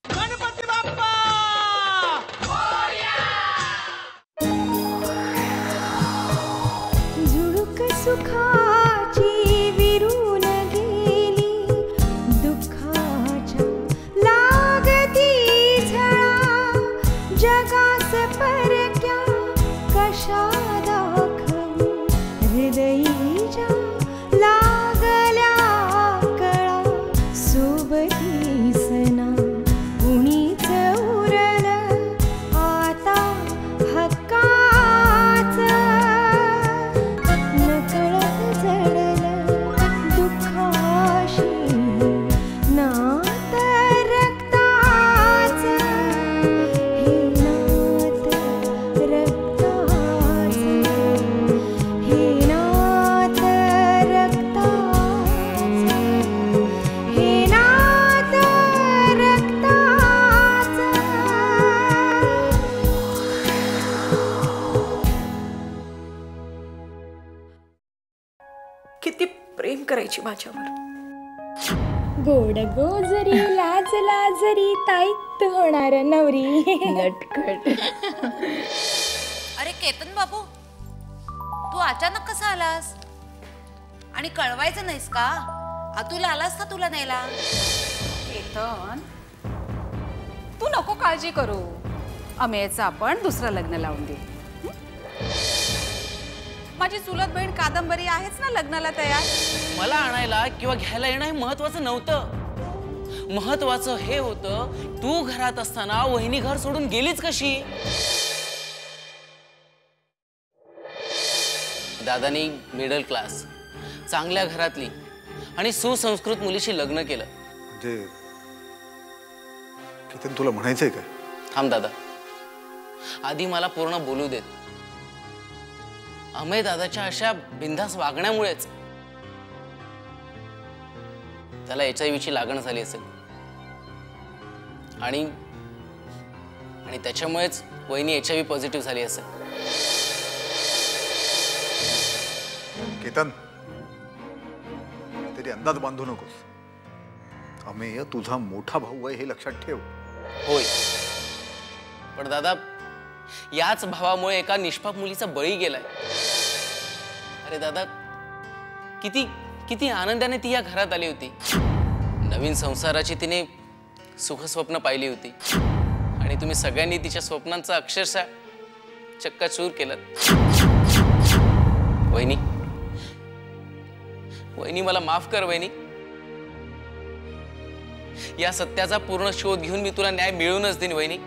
गणपती बाप्पा झुळूक सुखाची विरून गेली, दुःखाच्या लागती झळा, जगास परक्या कशा दाखवू, हृदयीच्या लागल्या कळा, सोबती सना कुणीच उरल आता हक्काच, नकळत जडलं दुःखाशी नात रक्ताच, हे नात रक्ताच, हे नात रक्ताच, हे नात रक्ताच. किती प्रेम करायची माझ्यावर. गोड गोजरी लाज लाजरी ताईत होणार नवरी. नटखट. अरे केतन बाबू, तू अचानक कसा आलास? आणि कळवायचं नाहीस का? अतुल आलास ना तुला न्यायला? केतन, तू नको काळजी करू. अमेयचं आपण दुसरं लग्न लावून दे. माझी चुलत बहीण कादंबरी आहेच ना लग्नाला तयार. मला आणायला किंवा घ्यायला येणं हे महत्वाचं नव्हतं. महत्वाचं हे होतं, तू घरात असताना वहिनी घर सोडून गेलीच कशी? दादानी मिडल क्लास, चांगल्या घरातली आणि सुसंस्कृत मुलीशी लग्न केलं. म्हणजे केतन, तुला म्हणायचंय काय? थांब दादा, आधी मला पूर्ण बोलू देत. अमेय दादाच्या अशा बिनधास्त वागण्यामुळेच त्याला HIV ची लागण झाली असेल आणि त्याच्यामुळेच वहिनी HIV पॉझिटिव्ह झाली असेल. केतन, तरी अंदाज बांधू नकोस. अमेय तुझा मोठा भाऊ आहे हे लक्षात ठेव. होय, पण दादा याच भावामुळे एका निष्पाप मुलीचा बळी गेलाय. अरे दादा, किती किती आनंदाने ती या घरात आली होती. नवीन संसाराची तिने सुखस्वप्न पाहिली होती आणि तुम्ही सगळ्यांनी तिच्या स्वप्नांचा अक्षरशः चक्काचूर केलं. वहिनी, वहिनी मला माफ कर वहिनी. या सत्याचा पूर्ण शोध घेऊन मी तुला न्याय मिळवूनच देईन वहिनी.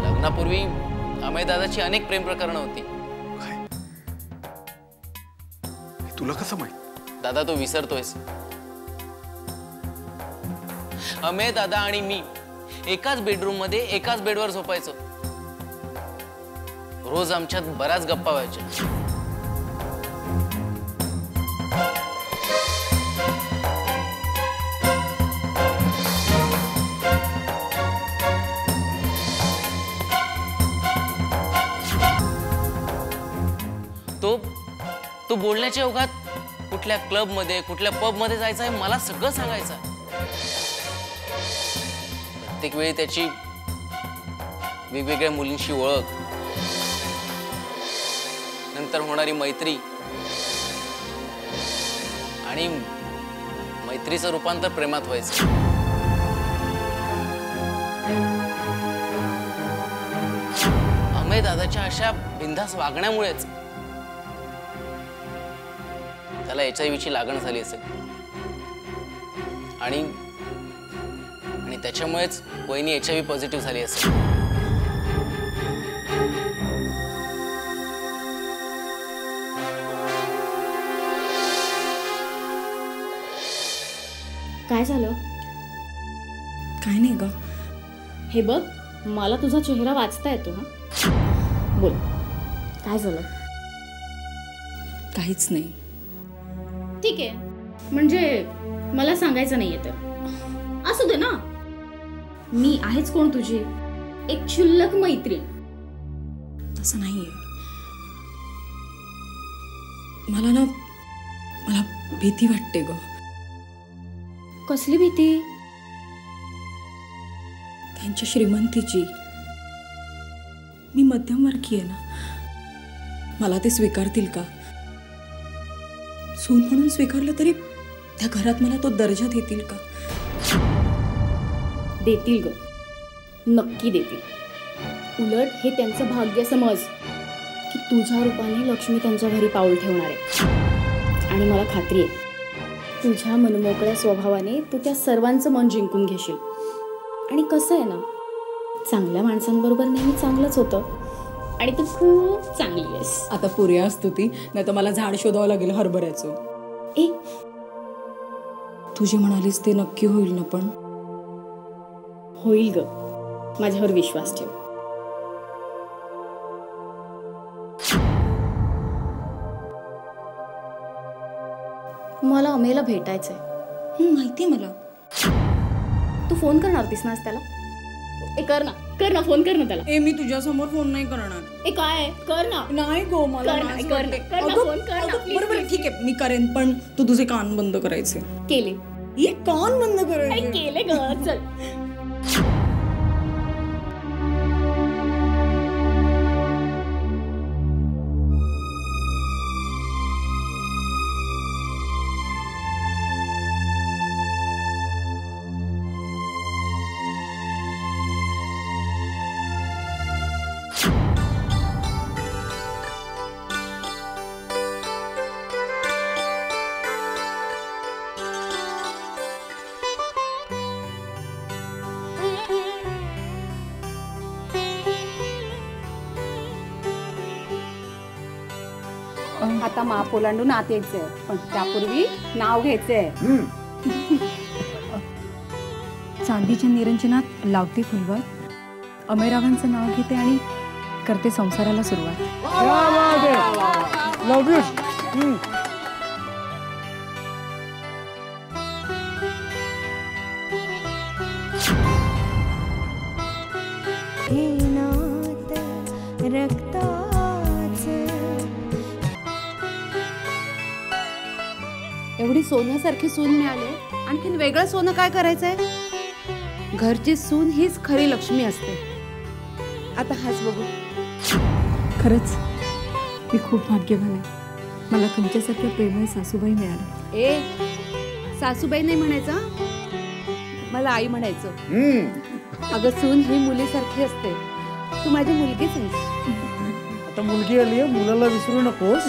लग्नापूर्वी अमेय दादाची अनेक प्रेम प्रकरणं होती. तुला कसं माहित? दादा, तो विसरतोयस. अमेय दादा आणि मी एकाच बेडरूम मध्ये एकाच बेडवर झोपायचो. रोज आमच्यात बऱ्याच गप्पा व्हायच्या. तो बोलण्याच्या ओघात कुठल्या क्लब मध्ये कुठल्या पब मध्ये जायचं आहे मला सगळं सांगायचं. प्रत्येक वेळी त्याची वेगवेगळ्या मुलींशी ओळख, नंतर होणारी मैत्री आणि मैत्रीचं रूपांतर प्रेमात व्हायचं. अमेय दादाच्या अशा बिनधास्त वागण्यामुळेच त्याला HIV ची लागण झाली असेल आणि त्याच्यामुळेच वहिनी HIV पॉझिटिव्ह झाली असेल. काय झालं? काय नाही ग. हे बघ, मला तुझा चेहरा वाचता येतो हा. बोल, काय झालं? काहीच नाही. ठीक आहे, म्हणजे मला सांगायचं नाहीये तर असू दे ना. मी आहेच कोण तुझी, एक क्षुल्लक मैत्रीण. तसं नाहीये. मला भीती वाटते ग. कसली भीती? त्यांच्या श्रीमंतीची. मी मध्यमवर्गीय ना. मला ते स्वीकारतील का? सून म्हणून स्वीकारलं तरी त्या घरात मला तो दर्जा देतील का? देतील ग, नक्की देतील. उलट हे त्यांचं भाग्य समज की तुझ्या रूपाने लक्ष्मी त्यांच्या घरी पाऊल ठेवणार आहे. आणि मला खात्री आहे तुझ्या मनमोकळ्या स्वभावाने तू त्या सर्वांचं मन जिंकून घेशील. आणि कसं आहे ना, चांगल्या माणसांबरोबर नेहमी चांगलंच होतं. आणि तू खूप चांगली आहेस. आता पुऱ्या असतो ती, नाही तर मला झाड शोधावं लागेल हरभऱ्याचं. ए, तू जे म्हणालीस ते नक्की होईल ना? पण होईल ग, माझ्यावर विश्वास ठेव. मला अमेला भेटायचंय. माहिती मला. तू फोन करणार होतीस ना आज त्याला? ए कर ना फोन कर ना त्याला. ए, मी तुझ्या समोर फोन नाही करणार. ए काय, कर ना. नाही गो, मला कर ना, लाज कर ना, वाटते. कर ना, अगं, फोन कर ना, अगं, please, बरोबर please. ठीक आहे, मी करेन, पण तू तुझे कान बंद करायचे. केले. ये कान बंद अरे करायचे. केले ग, चल. आता माप ओलांडून आत यायचंय, पण त्यापूर्वी नाव घ्यायचंय. चांदीच्या निरंजनात लावते फुलवर, अमेरावांचं नाव घेते आणि करते संसाराला सुरुवात. एवढी सोन्यासारखी सून मिळाली, आणखीन वेगळं सोनं काय करायचंय? घरची सून हीच खरी लक्ष्मी असते. आता हाच बघू. खरंच मी खूप भाग्यवान आहे. मला तुमच्यासारख्या प्रेमळ सासूबाई मिळाल्या. ए, सासूबाई नाही म्हणायचं, मला आई म्हणायचं. अगं, सून ही मुलीसारखी असते. तू माझी मुलगीच आहेस. आता मुलगी आली आहे, मुलाला विसरू नकोस.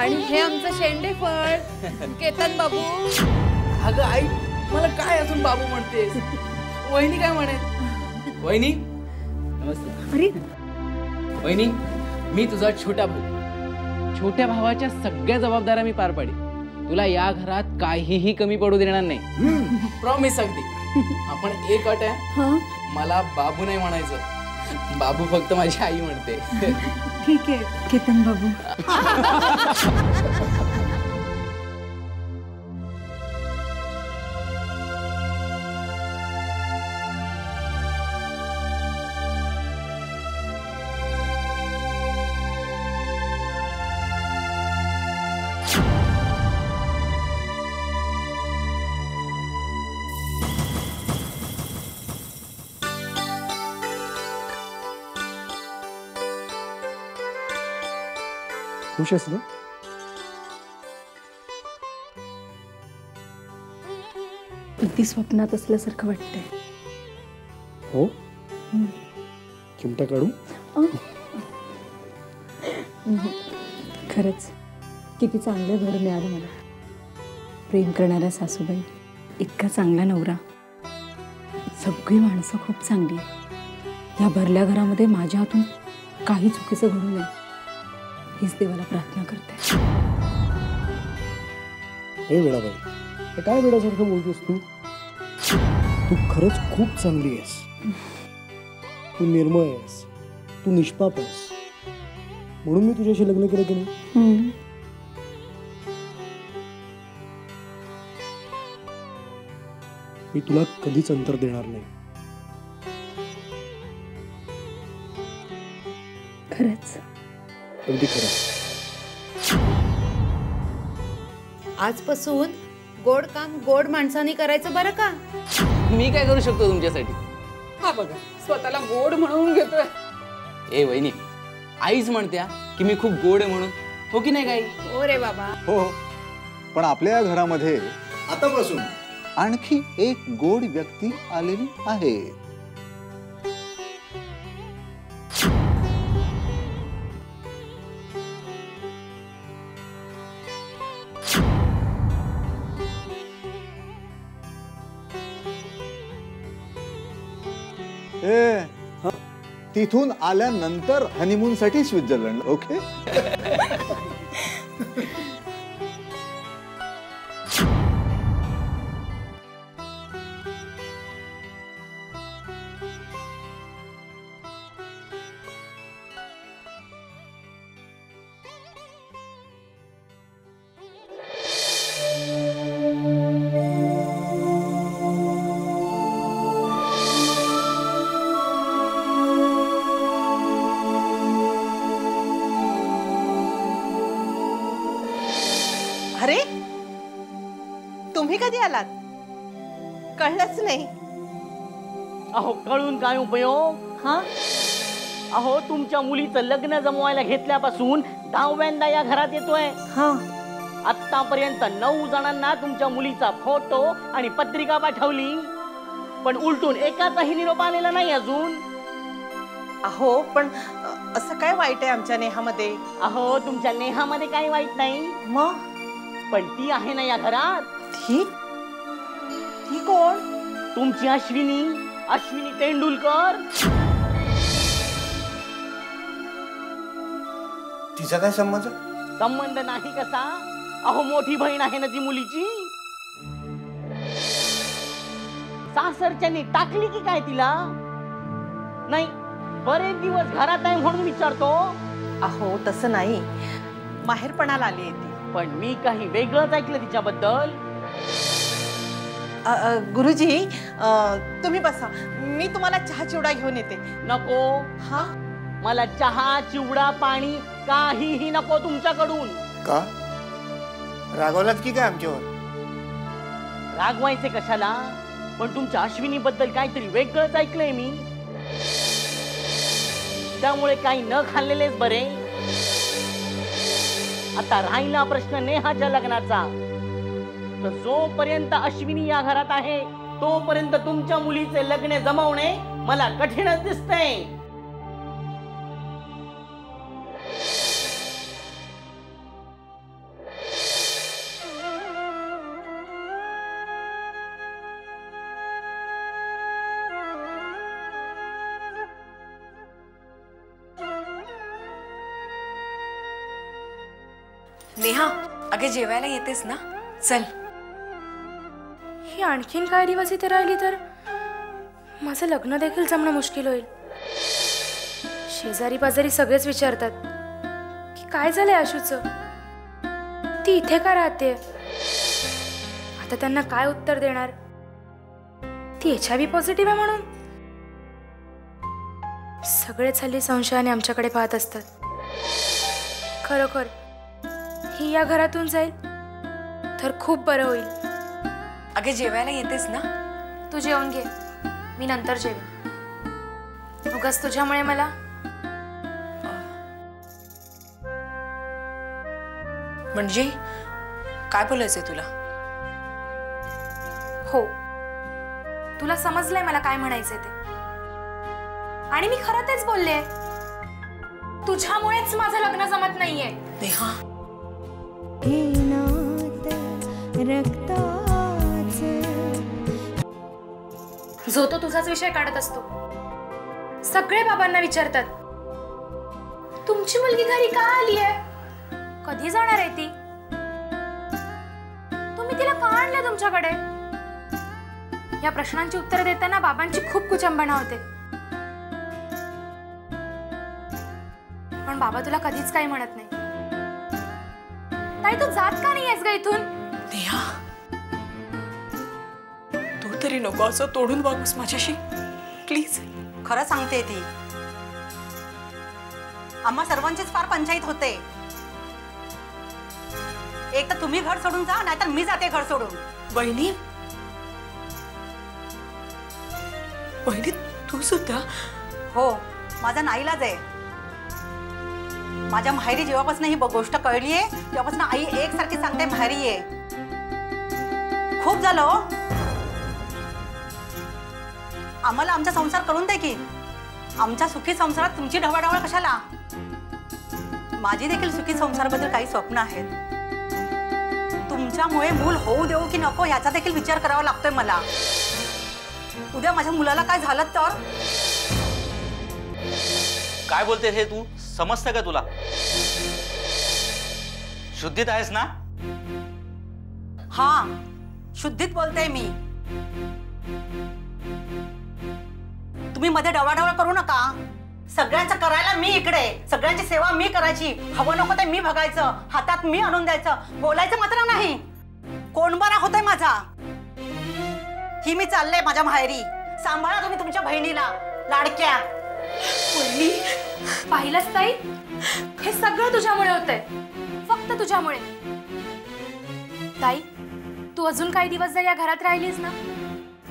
आणि हे आमचं शेंडे फळ केतन बाबू. अगं आई, मला काय अजून बाबू म्हणतेस? वहिनी काय म्हणेल? वहिनी नमस्ते. अरे वहिनी, मी तुझा छोटा भाऊ. छोट्या भावाच्या सगळ्या जबाबदाऱ्या मी पार पाडी. तुला या घरात काहीही कमी पडू देणार नाही. प्रॉमिस. अगदी. आपण एक अट आहे, मला बाबू नाही म्हणायचं. बाबू फक्त माझी आई म्हणते. ठीक आहे केतन बाबू. खुश आहेस ना? अगदी स्वप्नात असल्यासारखं वाटतंय. हो. चिमटा काढू? खरंच किती चांगलं घर मिळालं मला. प्रेम करणाऱ्या सासूबाई, इतका चांगला नवरा, सगळी माणसं खूप चांगली आहेत. या भरल्या घरामध्ये माझ्या हातून काही चुकीचं घडू नये हीच देवाला प्रार्थना करते. हे वेळाबाई, हे काय वेळासारखं बोलतोस तू? तू खरंच खूप चांगली आहेस. तू निर्मळ आहेस, तू निष्पाप आहेस, म्हणून मी तुझ्याशी लग्न केलं की नाही? मी तुला कधीच अंतर देणार नाही. खरंच अगदी खरं. आजपासून गोड काम गोड माणसाने करायचं बरं का. मी काय करू शकतो तुमच्यासाठी? हा बघा, स्वतःला गोड म्हणून घेतोय. ए वहिनी, आईच म्हणत्या की मी खूप गोड आहे म्हणून, हो की नाही काही? हो रे बाबा. हो, पण आपल्या या घरामध्ये आतापासून आणखी एक गोड व्यक्ती आलेली आहे. तिथून आल्यानंतर हनीमून साठी स्वित्झर्लंड. ओके. अरे, तुम्ही कधी आलात? कळलंच नाही. अहो, कळून काय उपयोग? हा, अहो तुमच्या मुलीचं लग्न जमवायला घेतल्यापासून 10व्यांदा या घरात येतोय. हा, आतापर्यंत 9 जणांना तुमच्या मुलीचा फोटो आणि पत्रिका पाठवली, पण उलटून एकाचाही निरोप आलेला नाही अजून. अहो, पण असं काय वाईट आहे आमच्या नेहामध्ये? अहो, तुमच्या नेहामध्ये काही वाईट नाही, मग पण ती आहे ना या घरात. ती कोण? तुमची अश्विनी तेंडुलकर. तिचा काय संबंध? संबंध नाही कसा? अहो, मोठी बहीण आहे ना ती मुलीची. सासरच्यानी टाकली की काय तिला? नाही, बरेच दिवस घरात आहे म्हणून विचारतो. अहो, तसं नाही, माहेरपणाला आली आहे ती. पण मी काही वेगळंच ऐकलं तिच्याबद्दल. गुरुजी, तुम्ही बसा, मी तुम्हाला चहा चिवडा घेऊन येते. नको. हा, मला चहा चिवडा पाणी काहीही नको तुमच्याकडून. का रागवलात की काय आमच्यावर? रागवायचे कशाला? पण तुमच्या अश्विनी बद्दल काहीतरी वेगळंच ऐकलंय मी, त्यामुळे काही न खाल्लेलेच बरे. आता राहिला प्रश्न नेहाच्या लग्नाचा, तर जोपर्यंत अश्विनी या घरात आहे तोपर्यंत तुमच्या मुलीचे लग्न जमवणे मला कठीणच दिसतंय. नेहा, अगे जेवायला येतेस ना? चल. ही आणखीन काय दिवस इथे राहिली तर माझं लग्न देखील जमणं मुश्किल होईल. शेजारी पाजारी सगळेच विचारतात की काय झालंय आशूचं, ती इथे का राहते. आता त्यांना काय उत्तर देणार? ती HIV पॉझिटिव्ह आहे म्हणून. सगळेच हल्ली संशयाने आमच्याकडे पाहत असतात. खरोखर ही या घरातून जाईल तर खूप बरं होईल. अगे जेवायला येतेस ना? तू जेवून घे, मी नंतर जेवेन. उगाच तुझ्यामुळे मला म्हणजे काय बोलायचंय तुला? हो, तुला समजलंय मला काय म्हणायचंय ते, आणि मी खरं तेच बोलले. तुझ्यामुळेच माझं लग्न जमत नाहीये. नेहा, जो तो तुझाच विषय काढत असतो. सगळे बाबांना विचारतात, तुमची मुलगी घरी का आली आहे, कधी जाणार आहे ती, तुम्ही तिला का आणले तुमच्याकडे. या प्रश्नांची उत्तरं देताना बाबांची खूप कुचंबणा होते. पण बाबा तुला कधीच काही म्हणत नाही. ताई तू जात का नाही आहेस ग इथून. नेहा, तू तरी नको असं तोडून वागूस माझ्याशी प्लीज. खरं सांगते ती, आम्हा सर्वांचीच फार पंचायत होते. एक तर तुम्ही घर सोडून जा, नाहीतर मी जाते घर सोडून. वहिनी, वहिनी तू सुद्धा. हो, माझा नाईलाज आहे. माझ्या माहेरी जेव्हापासून ही गोष्ट कळली आहे तेव्हापासून आई एकसारखी सांगते माहेरी ये. खूप झालं हो. आम्हाला आमचा संसार करून दे की. आमच्या सुखी संसारात तुमची ढवळाढवळ कशाला. माझी देखील सुखी संसाराबद्दल काही स्वप्न आहेत. तुमच्यामुळे मूल होऊ देऊ की नको याचा देखील विचार करावा लागतोय मला. उद्या माझ्या मुलाला काय झालं तर. काय बोलते हे तू, समजतं का तुला. शुद्धीत आहेस ना. हा, शुद्धीत बोलते मी. तुम्ही मध्ये डवाडवळ करू नका. सगळ्यांचं करायला मी इकडे, सगळ्यांची सेवा मी करायची. हवं नको ते मी बघायचं, हातात मी आणून द्यायचं, बोलायचं मात्र नाही. कोण बरा होतोय माझा. ही मी चालले माझ्या माहेरी. सांभाळा तुम्ही तुमच्या बहिणीला लाडक्या. पाहिलंच ताई, हे सगळं तुझ्यामुळे होतंय, फक्त तुझ्यामुळे. ताई तू अजून काही दिवस जर या घरात राहिलीस ना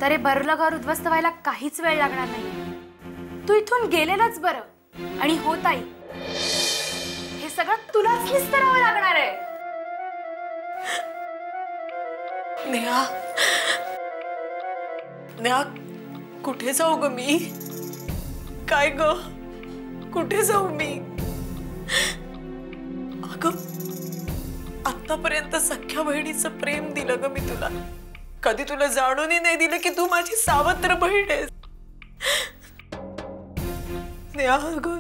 तर हे भरलं घर उद्ध्वस्त व्हायला काहीच वेळ लागणार नाही. तू इथून गेलेलंच बरं. आणि हो ताई, हे सगळं तुलाच निस्तरावं लागणार आहे. नेहा, नेहा कुठे जाऊ ग मी. काय ग, कुठे जाऊ मी. अगं आतापर्यंत सख्या बहिणीचं प्रेम दिलं ग मी तुला. कधी तुला जाणूनही नाही दिलं की तू माझी सावत्र बहीण आहेस. नेहा अगं,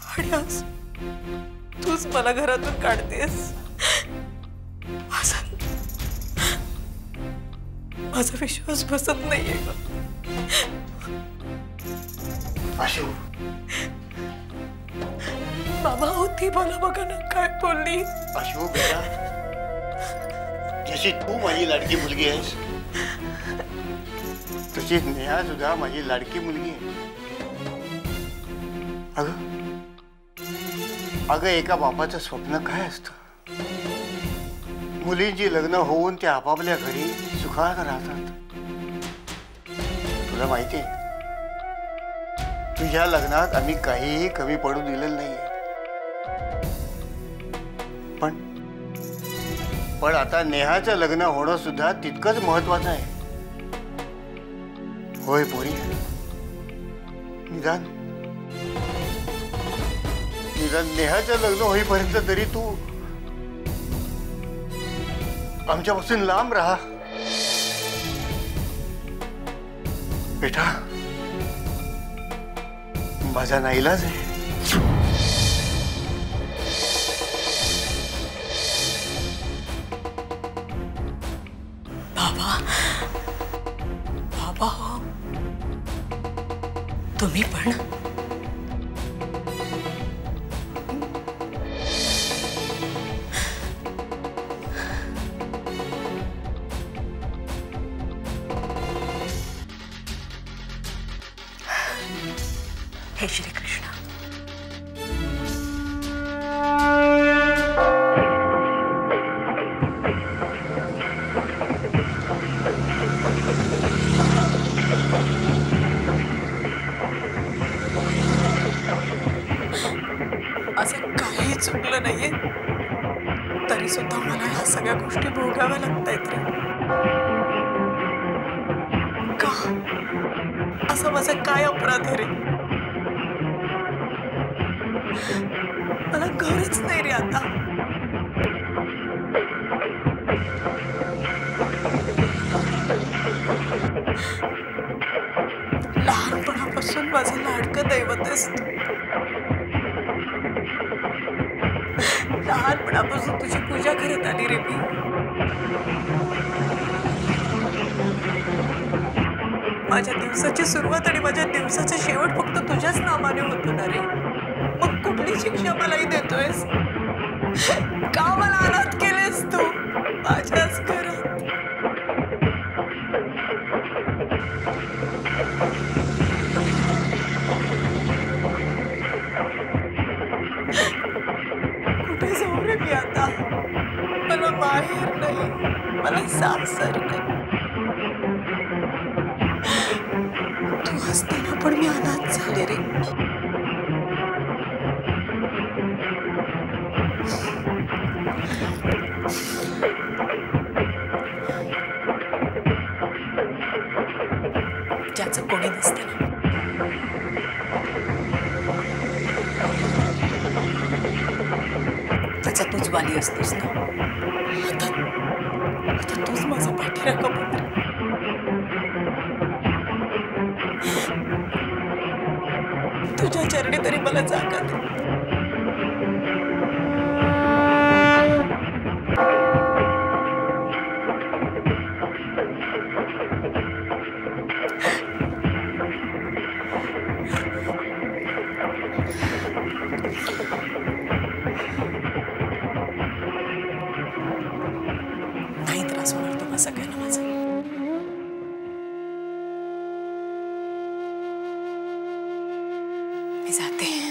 आणि आज तूच मला घरातून काढतेस. माझा विश्वास बसत नाहीये ग. आशू, बाबा होती मला बघा ना काय बोलली. आशू बेटा, जशी तू माझी लाडकी मुलगी आहेस तशीच नेहा सुद्धा माझी लाडकी मुलगी आहे. अगं एका बापाचं स्वप्न काय असतं. मुलींची लग्न होऊन ते आपापल्या घरी सुखात राहतात. तुला माहिती आहे, तुझ्या लग्नात आम्ही काहीही कमी पडू दिलेलं नाहीये. पण आता नेहाचं लग्न होणं सुद्धा तितकंच महत्वाचं आहे. होय पोरी, निदान नेहाचं लग्न होईपर्यंत तरी तू आमच्यापासून लांब राहा बेटा. माझा नाईलाज आहे. बाबा, बाबा हो, तुम्ही पण. हे श्रीकृष्ण. असं काही चुकलं नाहीये तरी सुद्धा मला ह्या सगळ्या गोष्टी भोगाव्या लागतायत रे. का असा माझा काय अपराध रे. मला घरच नाही रे आता. होतोस तू. लहानपणापासून तुझी पूजा करत आली रे मी. माझ्या दिवसाची सुरुवात आणि माझ्या दिवसाचा शेवट फक्त तुझ्याच नावाने होतो ना रे. मग कुठली शिक्षा मलाही देतोयस? का मला अनाथ केलेस तू माझ्याच घरात? कुठे जाऊ रे मी आता? मला बाहेर नाही, मला सासर नाही. तू असताना पण मी अनाथ झाले रे. ज्याचं कोणी नसतं ना, त्याचा तूच वाली असतोस ना. आता तूच माझा पाठीराखा पुत्र. तुझ्या चरणी तरी मला जागा दे. नाही त्रास होणार तुम्हा सगळ्यांना माझा. मी जाते.